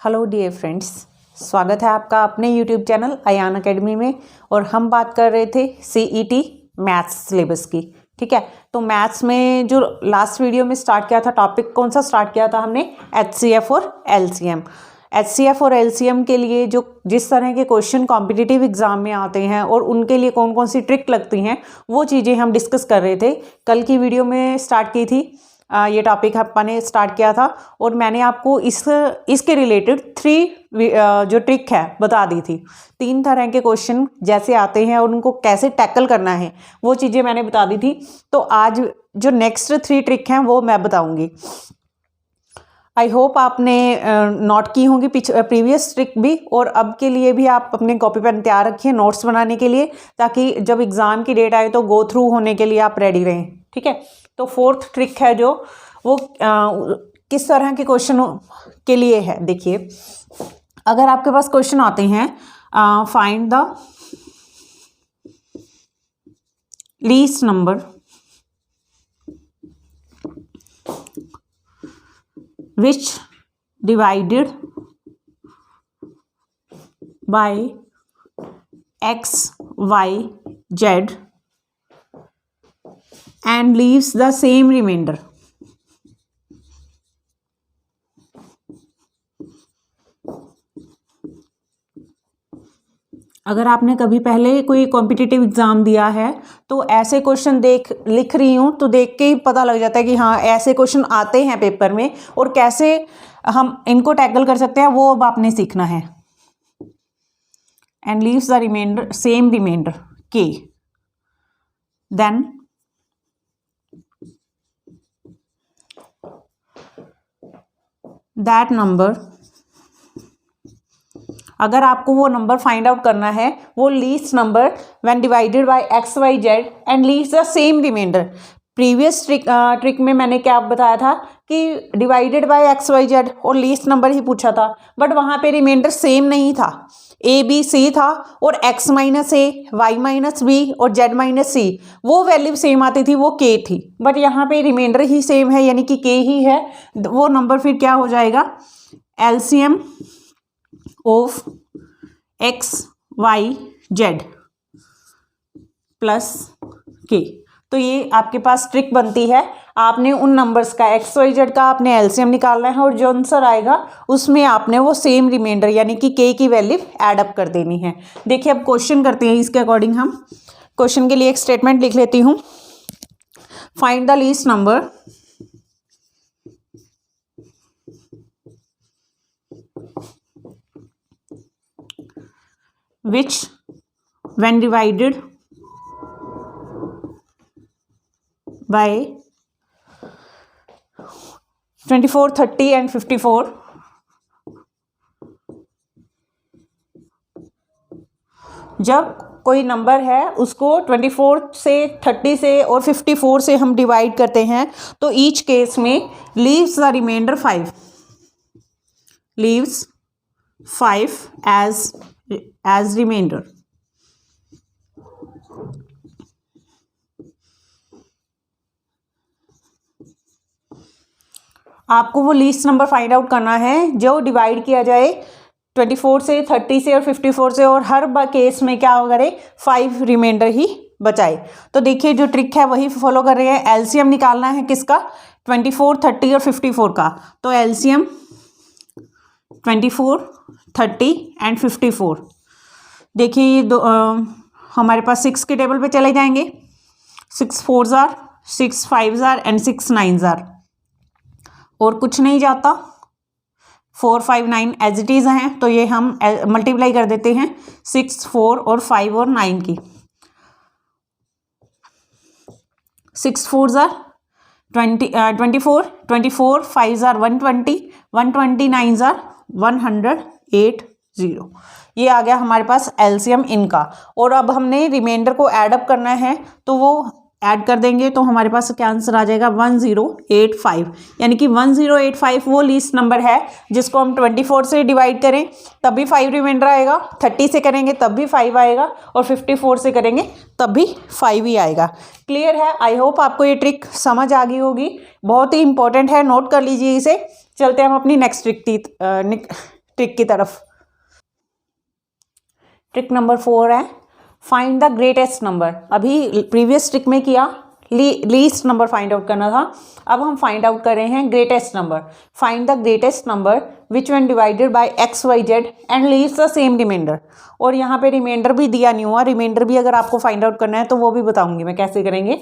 Hello dear friends, स्वागत है आपका अपने यूट्यूब चैनल अयान अकेडमी में। और हम बात कर रहे थे सीईटी मैथ्स सिलेबस की। ठीक है, तो मैथ्स में जो लास्ट वीडियो में स्टार्ट किया था, टॉपिक कौन सा स्टार्ट किया था हमने? एचसीएफ और एलसीएम। एचसीएफ और एलसीएम के लिए जो जिस तरह के क्वेश्चन कॉम्पिटिटिव एग्जाम में आते हैं और उनके लिए कौन कौन सी ट्रिक लगती हैं, वो चीज़ें हम डिस्कस कर रहे थे। कल की वीडियो में स्टार्ट की थी, ये टॉपिक अपन ने स्टार्ट किया था और मैंने आपको इसके रिलेटेड 3 जो ट्रिक है बता दी थी। 3 तरह के क्वेश्चन जैसे आते हैं और उनको कैसे टैकल करना है वो चीज़ें मैंने बता दी थी। तो आज जो नेक्स्ट 3 ट्रिक हैं वो मैं बताऊंगी। आई होप आपने नोट की होंगी प्रीवियस ट्रिक भी, और अब के लिए भी आप अपने कॉपी पेन तैयार रखिए नोट्स बनाने के लिए, ताकि जब एग्ज़ाम की डेट आए तो गो थ्रू होने के लिए आप रेडी रहें। ठीक है, तो 4th ट्रिक है जो वो किस तरह के क्वेश्चन के लिए है। देखिए, अगर आपके पास क्वेश्चन आते हैं find the least number which divided by x, y, z and leaves the same remainder. अगर आपने कभी पहले कोई कॉम्पिटिटिव एग्ज़ाम दिया है तो ऐसे क्वेश्चन लिख रही हूँ तो देख के ही पता लग जाता है कि हाँ ऐसे क्वेश्चन आते हैं पेपर में और कैसे हम इनको टैकल कर सकते हैं, वो अब आपने सीखना है। And leaves the remainder same remainder के, देन दैट नंबर, अगर आपको वो नंबर फाइंड आउट करना है, वो least number when divided by x y z and leaves the same remainder. Previous trick में मैंने क्या बताया था कि divided by x y z और लीस्ट नंबर ही पूछा था, बट वहाँ पे रिमाइंडर सेम नहीं था, ए बी सी था और एक्स माइनस ए, वाई माइनस बी और जेड माइनस सी, वो वैल्यू सेम आती थी, वो के थी। बट यहाँ पे रिमाइंडर ही सेम है, यानी कि के ही है। वो नंबर फिर क्या हो जाएगा? LCM of x y z plus के। तो ये आपके पास ट्रिक बनती है। आपने उन नंबर्स का एक्स वाई जेड का आपने एलसीएम निकालना है और जो आंसर आएगा उसमें आपने वो सेम रिमाइंडर यानी कि के की वैल्यू ऐड अप कर देनी है। देखिए, अब क्वेश्चन करते हैं इसके अकॉर्डिंग। हम क्वेश्चन के लिए एक स्टेटमेंट लिख लेती हूँ। Find the least number which when divided by 24, 30 and 54 जब कोई नंबर है उसको 24 से 30 से और 54 से हम डिवाइड करते हैं तो ईच केस में leaves the remainder 5, leaves 5 as remainder। आपको वो लीस्ट नंबर फाइंड आउट करना है जो डिवाइड किया जाए 24 से, 30 से और 54 से, और हर केस में क्या करे 5 रिमाइंडर ही बचाए। तो देखिए, जो ट्रिक है वही फॉलो कर रहे हैं। एलसीएम निकालना है किसका? 24, 30 और 54 का। तो एलसीएम 24, 30 एंड 54। देखिए, ये हमारे पास 6 के टेबल पे चले जाएंगे। 6 4 जार, 6 5 जार एंड 6 9 जार, और कुछ नहीं जाता। 4 5 9 एज इट इज़ हैं, तो ये हम मल्टीप्लाई कर देते हैं 6 4 और 5 और 9 की। 6 4 जार 24, 24 5 जार 120, 129 जार 180। ये आ गया हमारे पास एलसीएम इनका। और अब हमने रिमाइंडर को ऐड अप करना है, तो वो ऐड कर देंगे तो हमारे पास क्या आंसर आ जाएगा? 1085। यानी कि 1085 वो लीस्ट नंबर है जिसको हम 24 से डिवाइड करें तब भी 5 रिमाइंडर आएगा, 30 से करेंगे तब भी 5 आएगा, और 54 से करेंगे तब भी 5 ही आएगा। क्लियर है? आई होप आपको ये ट्रिक समझ आ गई होगी। बहुत ही इंपॉर्टेंट है, नोट कर लीजिए इसे। चलते हैं हम अपनी नेक्स्ट ट्रिक की तरफ। ट्रिक नंबर 4 है फाइंड द ग्रेटेस्ट नंबर। अभी प्रीवियस ट्रिक में किया लीस्ट नंबर फाइंड आउट करना था, अब हम फाइंड आउट कर रहे हैं greatest number. Find the greatest number which one divided by x y z and leaves the same remainder. और यहाँ पे रिमाइंडर भी दिया नहीं हुआ, रिमाइंडर भी अगर आपको फाइंड आउट करना है तो वो भी बताऊंगी मैं कैसे करेंगे।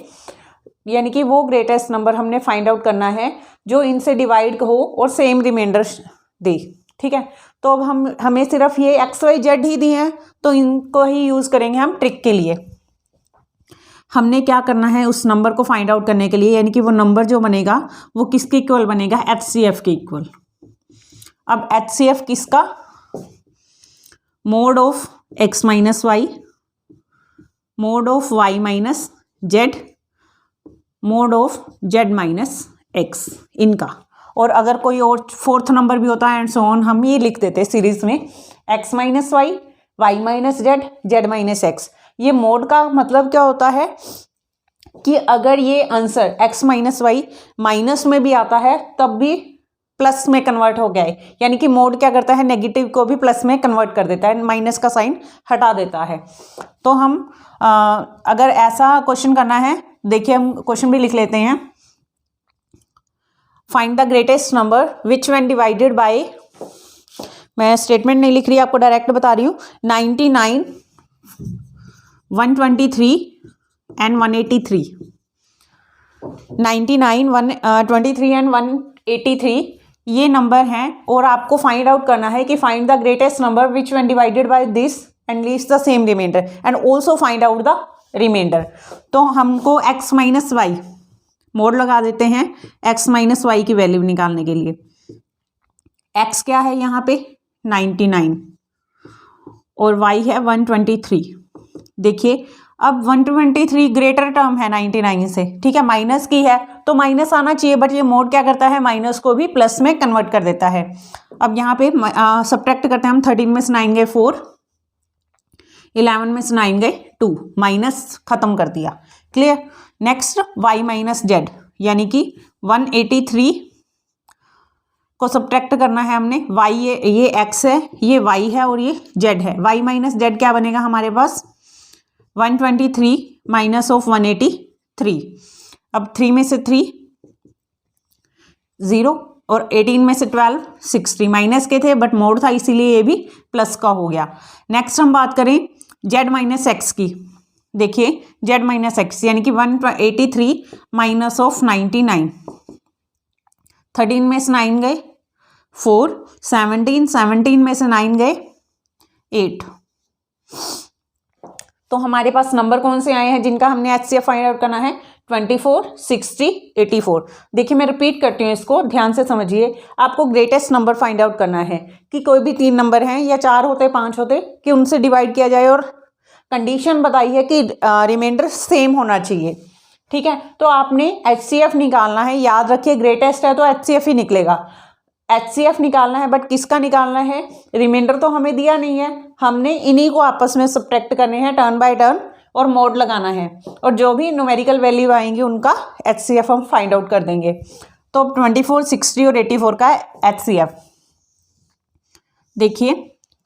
यानी कि वो ग्रेटेस्ट नंबर हमने फाइंड आउट करना है जो इनसे डिवाइड हो और सेम रिमाइंडर दे, ठीक है। तो अब हमें सिर्फ ये एक्स वाई जेड ही दिए हैं, तो इनको ही यूज़ करेंगे हम ट्रिक के लिए। हमने क्या करना है उस नंबर को फाइंड आउट करने के लिए, यानी कि वो नंबर जो बनेगा वो किसके इक्वल बनेगा, HCF के इक्वल। अब HCF किसका, mod of x minus y, mod of y minus z, mod of z minus x, इनका। और अगर कोई और फोर्थ नंबर भी होता है एंड सो ऑन, हम ये लिख देते सीरीज में x minus y, y minus z, z minus x। ये मोड का मतलब क्या होता है कि अगर ये answer x minus y minus में भी आता है तब भी प्लस में कन्वर्ट हो गया है, यानी कि मोड क्या करता है, नेगेटिव को भी प्लस में कन्वर्ट कर देता है, माइनस का साइन हटा देता है। तो हम अगर ऐसा क्वेश्चन करना है, देखिए हम क्वेश्चन भी लिख लेते हैं। Find the greatest number which when divided bye, मैं स्टेटमेंट नहीं लिख रही, आपको डायरेक्ट बता रही हूँ, 99, 123 एंड 183। 99, 123 एंड 183 ये नंबर हैं, और आपको फाइंड आउट करना है कि find the greatest number which when divided by this and leaves the same remainder and also find out the remainder. तो हमको x माइनस वाई मोड लगा देते हैं x माइनस वाई की वैल्यू निकालने के लिए। x क्या है यहाँ पे 99 और y है 123। देखिए अब 123 ग्रेटर टर्म है 99 से, ठीक है, माइनस की है तो माइनस आना चाहिए, बट ये मोड क्या करता है, माइनस को भी प्लस में कन्वर्ट कर देता है। अब यहाँ पे सब्ट्रैक्ट करते हैं हम, 13 में से 9 गए 4, 11 में से 9 गए 2, माइनस खत्म कर दिया, clear. Next y minus Z, यानी कि 183 को सब्ट्रैक्ट करना है हमने। y ये x है, ये y है और ये z है। y माइनस जेड क्या बनेगा हमारे पास, 123 माइनस ऑफ 183। अब 3 में से 3 0 और 18 में से 12 60, माइनस के थे बट मोड था इसीलिए ये भी प्लस का हो गया। नेक्स्ट हम बात करें z माइनस एक्स की। देखिए z माइनस एक्स यानी कि 183 माइनस ऑफ 99, 13 में से 9 गए 4, 17 में से 9 गए 8। तो हमारे पास नंबर कौन से आए हैं जिनका हमने HCF फाइंड आउट करना है, 24, 60, 84। देखिए मैं रिपीट करती हूँ, इसको ध्यान से समझिए। आपको ग्रेटेस्ट नंबर फाइंड आउट करना है कि कोई भी 3 नंबर हैं या 4 होते 5 होते कि उनसे डिवाइड किया जाए, और कंडीशन बताई है कि रिमाइंडर सेम होना चाहिए, ठीक है। तो आपने HCF निकालना है, याद रखिए ग्रेटेस्ट है तो HCF ही निकलेगा। HCF निकालना है, बट किसका निकालना है, रिमाइंडर तो हमें दिया नहीं है, हमने इन्हीं को आपस में सब्ट्रैक्ट करने हैं टर्न बाय टर्न और मोड लगाना है, और जो भी न्यूमेरिकल वैल्यू आएंगी उनका HCF हम फाइंड आउट कर देंगे। तो 24, 60 और 84 का HCF देखिए,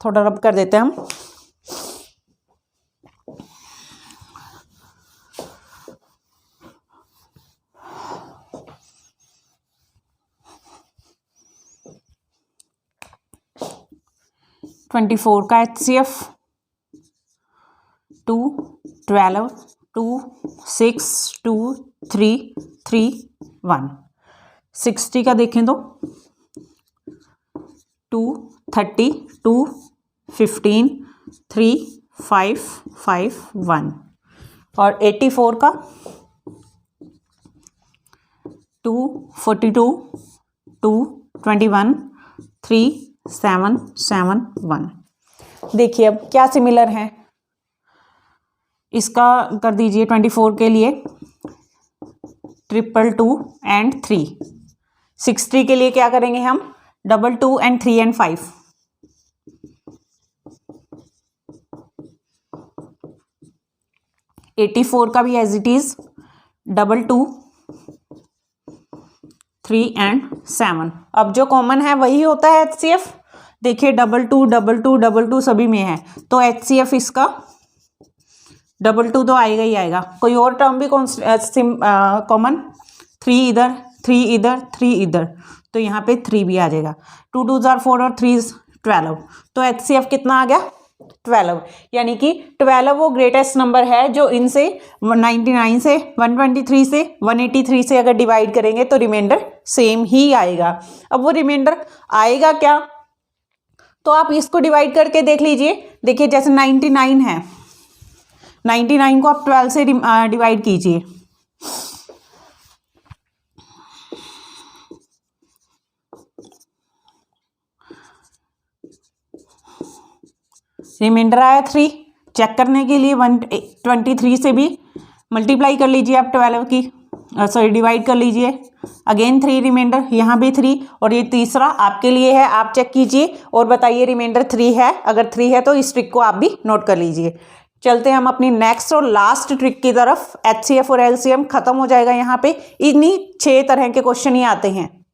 थोड़ा रब कर देते हैं हम। ट्वेंटी 24 का HCF 2, 12, 2, 6, 2, 3, 3, 1। 60 का देखें तो 2, 30, 2, 15, 3, 5, 5, 1। और 84 का 2, 42, 2, 21, 3, 7, 7, 1। देखिए अब क्या सिमिलर है, इसका कर दीजिए 24 के लिए 222 एंड 3। 60 के लिए क्या करेंगे हम, 22 एंड 3 एंड 5। 84 का भी एज इट इज 22, 3 एंड 7। अब जो कॉमन है वही होता है HCF। देखिए डबल टू सभी में है, तो HCF इसका डबल टू तो आएगा ही आएगा। कोई और टर्म भी कॉमन, 3 इधर 3 इधर 3 इधर, तो यहाँ पे 3 भी आ जाएगा। 2 2 जार 4 और 3 12, तो HCF कितना आ गया 12। यानी कि 12 वो ग्रेटेस्ट नंबर है जो इनसे 99 से 123 से 183 से अगर डिवाइड करेंगे तो रिमाइंडर सेम ही आएगा। अब वो रिमाइंडर आएगा क्या, तो आप इसको डिवाइड करके देख लीजिए। देखिए जैसे 99 है, 99 को आप 12 से डिवाइड कीजिए, रिमाइंडर आया 3। चेक करने के लिए 123 से भी मल्टीप्लाई कर लीजिए आप 12 की, सॉरी डिवाइड कर लीजिए। अगेन 3 रिमाइंडर, यहाँ भी 3, और ये तीसरा आपके लिए है, आप चेक कीजिए और बताइए रिमाइंडर 3 है। अगर 3 है तो इस ट्रिक को आप भी नोट कर लीजिए। चलते हैं हम अपनी नेक्स्ट और लास्ट ट्रिक की तरफ। HCF और LCM खत्म हो जाएगा यहाँ पे। इन्हीं 6 तरह के क्वेश्चन ही आते हैं।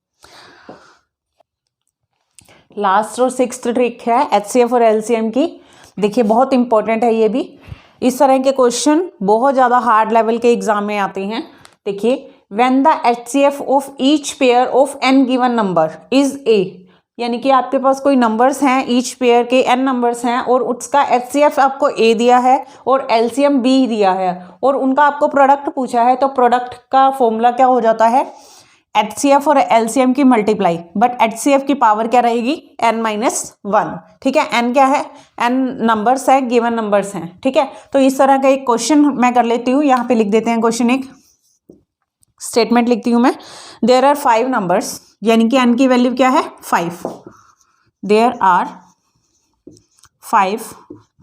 लास्ट और 6th ट्रिक है HCF और LCM की। देखिए बहुत इंपॉर्टेंट है ये भी। इस तरह के क्वेश्चन बहुत ज़्यादा हार्ड लेवल के एग्जाम में आते हैं। देखिए when the HCF of each pair of n given number is a, यानी कि आपके पास कोई नंबर्स हैं, ईच पेयर के n नंबर्स हैं और उसका HCF आपको a दिया है और LCM b दिया है और उनका आपको प्रोडक्ट पूछा है, तो प्रोडक्ट का फॉर्मूला क्या हो जाता है HCF और LCM की मल्टीप्लाई, बट HCF की पावर क्या रहेगी n-1। ठीक है, n क्या है, n नंबर्स है, गिवन नंबर्स हैं। ठीक है, तो इस तरह का एक क्वेश्चन मैं कर लेती हूँ। यहाँ पे लिख देते हैं क्वेश्चन, एक स्टेटमेंट लिखती हूँ मैं। देयर आर 5 नंबर्स, यानी कि n की वैल्यू क्या है 5। There are 5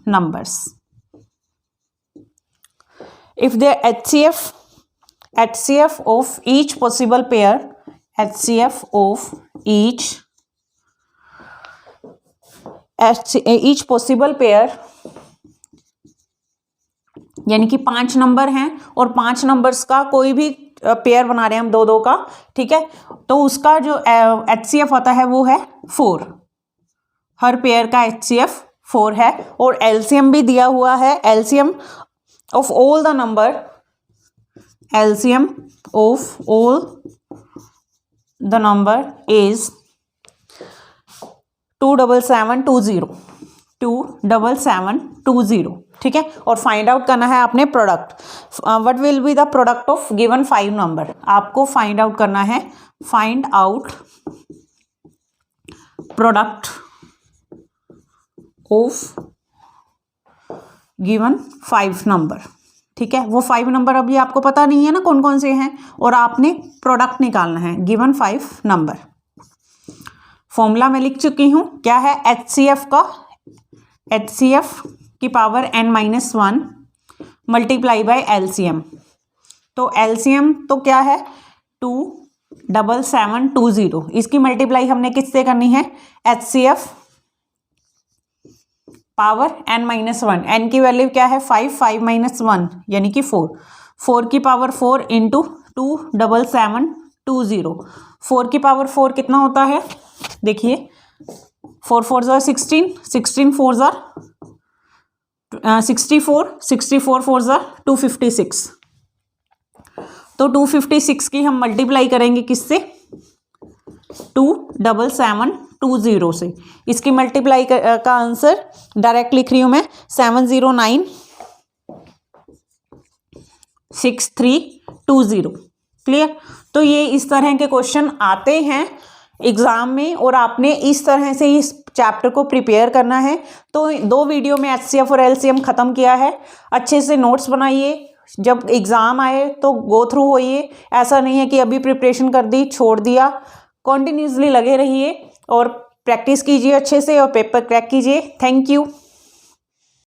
numbers. If there HCF of each possible pair, HCF of each possible pair, यानी कि 5 नंबर हैं और 5 नंबर्स का कोई भी पेयर बना रहे हैं हम 2-2 का। ठीक है, तो उसका जो HCF आता है वो है 4। हर पेयर का HCF 4 है और LCM भी दिया हुआ है। LCM of all the number, LCM of all the number is 27720, 27720। ठीक है, और फाइंड आउट करना है आपने product. What will be the product of given 5 number, आपको फाइंड आउट करना है। Find out product of given 5 number. ठीक है, वो 5 नंबर अभी आपको पता नहीं है ना कौन कौन से हैं, और आपने प्रोडक्ट निकालना है गिवन 5 नंबर। फॉर्मूला मैं लिख चुकी हूँ, क्या है HCF का, HCF की power n-1 multiply by LCM। तो LCM तो क्या है 27720, इसकी मल्टीप्लाई हमने किससे करनी है HCF पावर n-1। n की वैल्यू क्या है 5, 5 - 1 यानी कि 4। 4 की पावर 4 इंटू 27720। 4 की पावर 4 कितना होता है, देखिए 4 4 ज़ा 16, 16 4 ज़ा 64, 64 4 ज़ा 256। तो 256 की हम मल्टीप्लाई करेंगे किससे 27720 से। इसकी मल्टीप्लाई का आंसर डायरेक्ट लिख रही हूं मैं 7096320। क्लियर। तो ये इस तरह के क्वेश्चन आते हैं एग्जाम में और आपने इस तरह से इस चैप्टर को प्रिपेयर करना है। तो 2 वीडियो में HCF और LCM ख़त्म किया है। अच्छे से नोट्स बनाइए, जब एग्ज़ाम आए तो गो थ्रू होइए। ऐसा नहीं है कि अभी प्रिपरेशन कर दी छोड़ दिया, कंटिन्यूसली लगे रहिए और प्रैक्टिस कीजिए अच्छे से और पेपर क्रैक कीजिए। Thank you.